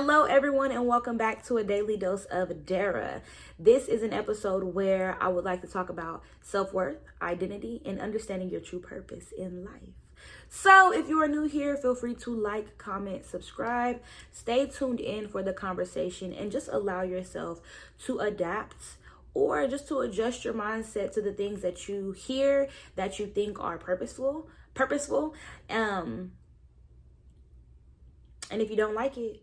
Hello, everyone, and welcome back to a daily dose of Dara. This is an episode where I would like to talk about self-worth, identity, and understanding your true purpose in life. So, if you are new here, feel free to like, comment, subscribe. Stay tuned in for the conversation and just allow yourself to adapt or just to adjust your mindset to the things that you hear that you think are purposeful. And if you don't like it,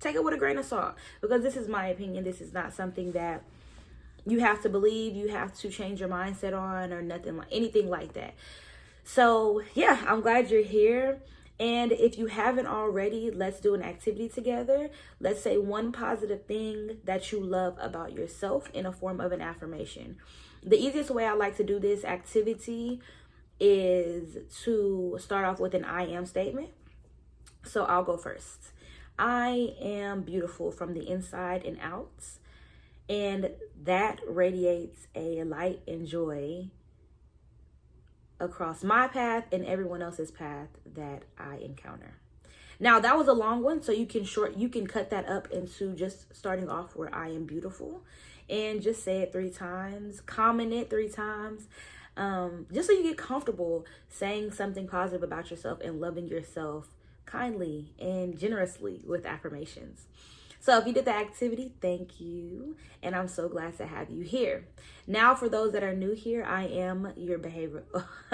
take it with a grain of salt, because this is my opinion. This is not something that you have to believe, you have to change your mindset on, or anything like that. So yeah, I'm glad you're here. And if you haven't already, let's do an activity together. Let's say one positive thing that you love about yourself in a form of an affirmation. The easiest way I like to do this activity is to start off with an I am statement. So I'll go first. I am beautiful from the inside and out, and that radiates a light and joy across my path and everyone else's path that I encounter. Now, that was a long one, so you can cut that up into just starting off where I am beautiful, and just say it 3 times, comment it 3 times, just so you get comfortable saying something positive about yourself and loving yourself kindly and generously with affirmations. So if you did the activity, thank you. And I'm so glad to have you here. Now, for those that are new here, I am your behavior.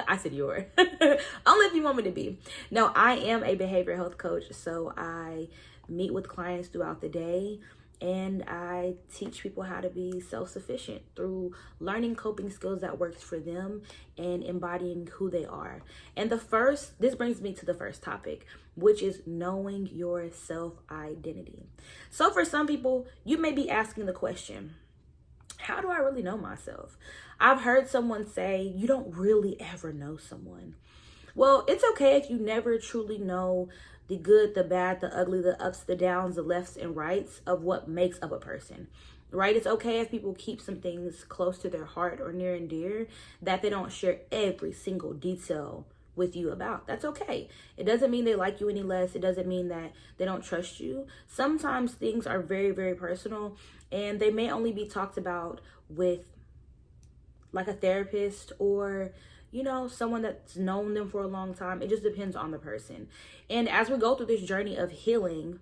I said your. Only if you want me to be. No, I am a behavioral health coach. So I meet with clients throughout the day, and I teach people how to be self-sufficient through learning coping skills that works for them and embodying who they are. And this brings me to the first topic, which is knowing your self-identity. So for some people, you may be asking the question, how do I really know myself? I've heard someone say, you don't really ever know someone. Well, it's okay if you never truly know the good, the bad, the ugly, the ups, the downs, the lefts and rights of what makes up a person, right? It's okay if people keep some things close to their heart or near and dear that they don't share every single detail with you about. That's okay. It doesn't mean they like you any less. It doesn't mean that they don't trust you. Sometimes things are very, very personal, and they may only be talked about with like a therapist or someone that's known them for a long time. It just depends on the person. And as we go through this journey of healing,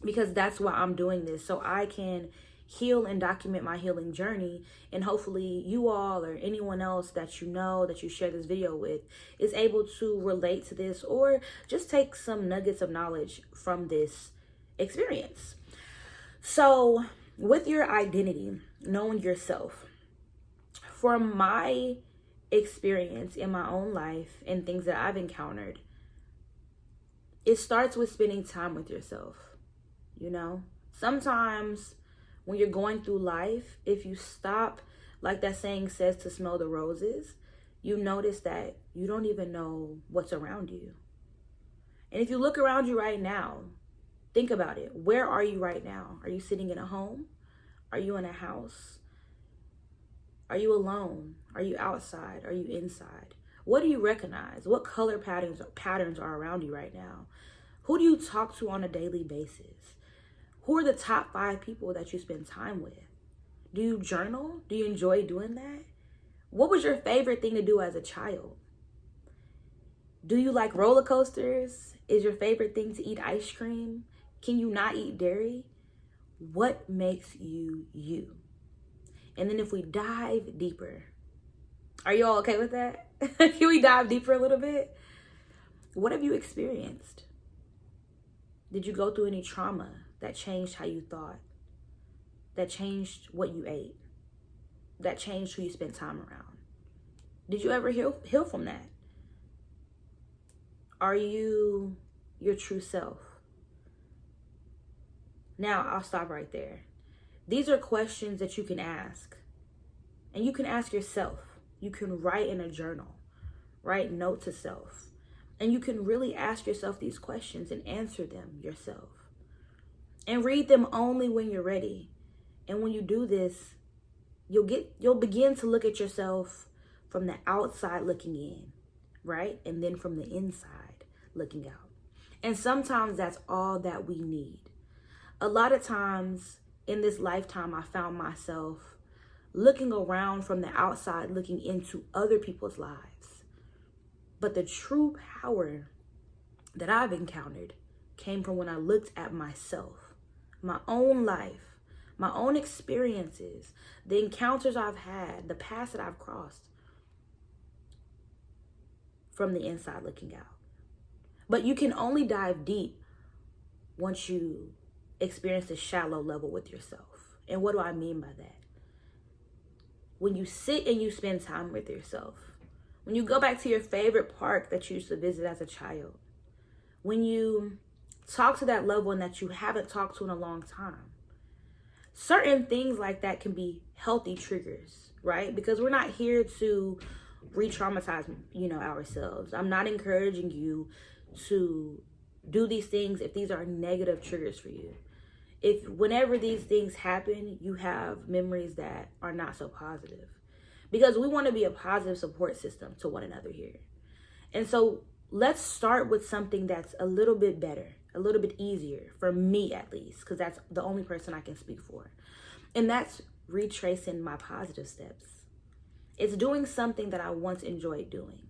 because that's why I'm doing this, so I can heal and document my healing journey, and hopefully you all or anyone else that that you share this video with is able to relate to this or just take some nuggets of knowledge from this experience. So with your identity, knowing yourself, from my experience in my own life and things that I've encountered, it starts with spending time with yourself. Sometimes when you're going through life, if you stop, like that saying says, to smell the roses, you notice that you don't even know what's around you. And if you look around you right now, think about it. Where are you right now? Are you sitting in a home? Are you in a house? Are you alone? Are you outside? Are you inside? What do you recognize? What color patterns are around you right now? Who do you talk to on a daily basis? Who are the top 5 people that you spend time with? Do you journal? Do you enjoy doing that? What was your favorite thing to do as a child? Do you like roller coasters? Is your favorite thing to eat ice cream? Can you not eat dairy? What makes you you? And then if we dive deeper, are you all okay with that? Can we dive deeper a little bit? What have you experienced? Did you go through any trauma that changed how you thought? That changed what you ate? That changed who you spent time around? Did you ever heal from that? Are you your true self? Now, I'll stop right there. These are questions that you can ask. And you can ask yourself. You can write in a journal. Write note to self. And you can really ask yourself these questions and answer them yourself. And read them only when you're ready. And when you do this, you'll begin to look at yourself from the outside looking in, right? And then from the inside looking out. And sometimes that's all that we need. A lot of times in this lifetime, I found myself looking around from the outside, looking into other people's lives. But the true power that I've encountered came from when I looked at myself, my own life, my own experiences, the encounters I've had, the paths that I've crossed, from the inside looking out. But you can only dive deep once you experience a shallow level with yourself. And what do I mean by that? When you sit and you spend time with yourself, when you go back to your favorite park that you used to visit as a child, when you talk to that loved one that you haven't talked to in a long time, certain things like that can be healthy triggers, right? Because we're not here to re-traumatize, ourselves. I'm not encouraging you to do these things if these are negative triggers for you. If whenever these things happen, you have memories that are not so positive, because we want to be a positive support system to one another here. And so let's start with something that's a little bit better, a little bit easier for me, at least, because that's the only person I can speak for. And that's retracing my positive steps. It's doing something that I once enjoyed doing,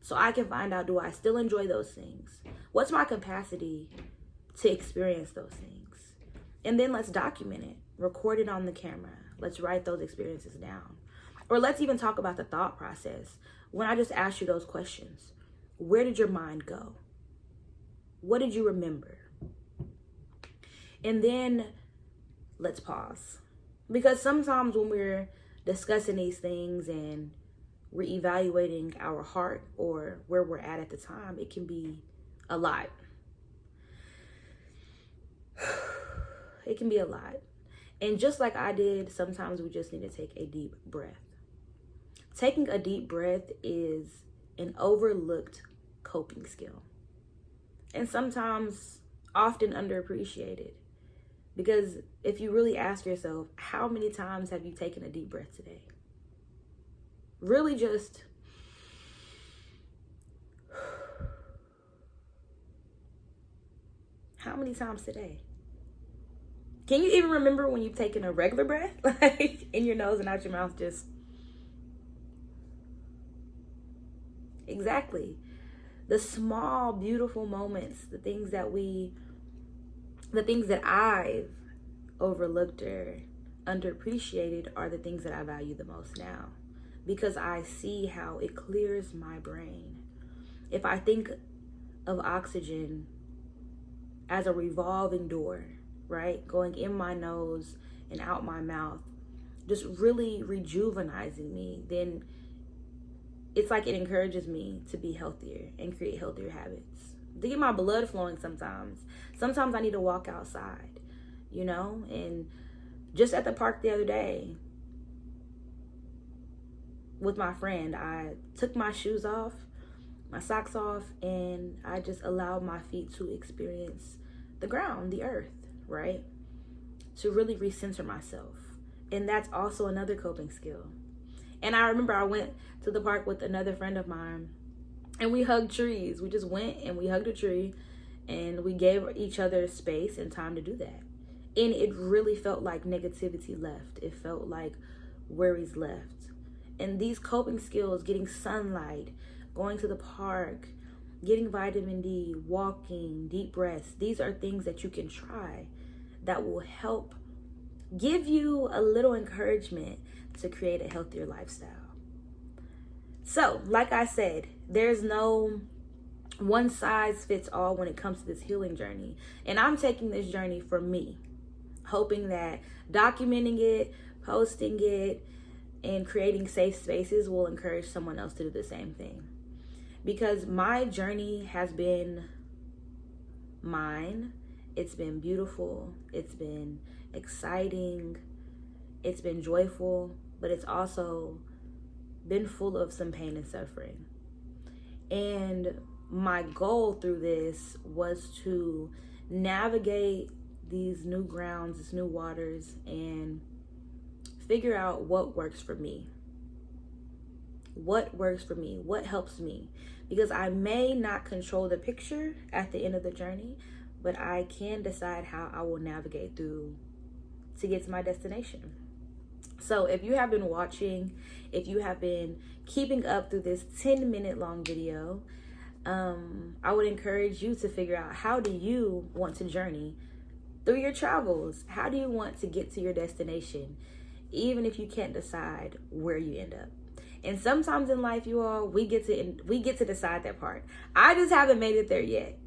so I can find out, do I still enjoy those things? What's my capacity to experience those things? And then let's document it, record it on the camera. Let's write those experiences down. Or let's even talk about the thought process. When I just asked you those questions, where did your mind go? What did you remember? And then let's pause. Because sometimes when we're discussing these things and we're evaluating our heart or where we're at the time, it can be a lot. It can be a lot. And just like I did, sometimes we just need to take a deep breath. Taking a deep breath is an overlooked coping skill. And sometimes often underappreciated. Because if you really ask yourself, how many times have you taken a deep breath today? Really just how many times today? Can you even remember when you've taken a regular breath, like in your nose and out your mouth? Just exactly. The small, beautiful moments, the things that I've overlooked or underappreciated are the things that I value the most now, because I see how it clears my brain. If I think of oxygen as a revolving door, right, going in my nose and out my mouth, just really rejuvenizing me, then it's like it encourages me to be healthier and create healthier habits, to get my blood flowing. Sometimes I need to walk outside, and just at the park the other day with my friend, I took my shoes off, my socks off, and I just allowed my feet to experience the ground, the earth, right? To really recenter myself. And that's also another coping skill. And I remember I went to the park with another friend of mine, and we hugged trees. We just went and we hugged a tree, and we gave each other space and time to do that. And it really felt like negativity left. It felt like worries left. And these coping skills, getting sunlight, going to the park, getting vitamin D, walking, deep breaths, these are things that you can try that will help give you a little encouragement to create a healthier lifestyle. So, like I said, there's no one size fits all when it comes to this healing journey. And I'm taking this journey for me, hoping that documenting it, posting it, and creating safe spaces will encourage someone else to do the same thing. Because my journey has been mine. It's been beautiful. It's been exciting. It's been joyful, but it's also been full of some pain and suffering. And my goal through this was to navigate these new grounds, these new waters, and figure out what works for me. What works for me? What helps me? Because I may not control the picture at the end of the journey, but I can decide how I will navigate through to get to my destination. So if you have been watching, if you have been keeping up through this 10-minute long video, I would encourage you to figure out, how do you want to journey through your travels? How do you want to get to your destination, even if you can't decide where you end up? And sometimes in life, you all, we get to decide that part. I just haven't made it there yet.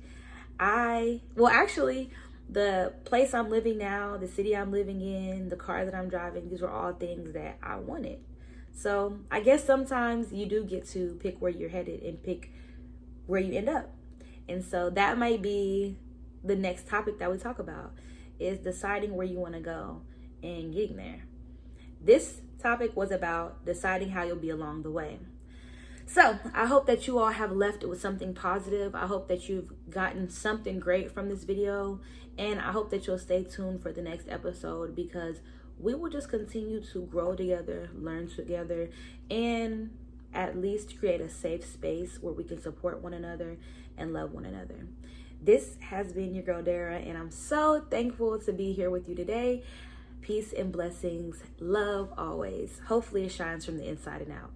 Actually, the place I'm living now, the city I'm living in, the car that I'm driving, these were all things that I wanted. So I guess sometimes you do get to pick where you're headed and pick where you end up. And so that might be the next topic that we talk about, is deciding where you want to go and getting there. This topic was about deciding how you'll be along the way. So I hope that you all have left it with something positive. I hope that you've gotten something great from this video. And I hope that you'll stay tuned for the next episode, because we will just continue to grow together, learn together, and at least create a safe space where we can support one another and love one another. This has been your girl Dara, and I'm so thankful to be here with you today. Peace and blessings. Love always. Hopefully it shines from the inside and out.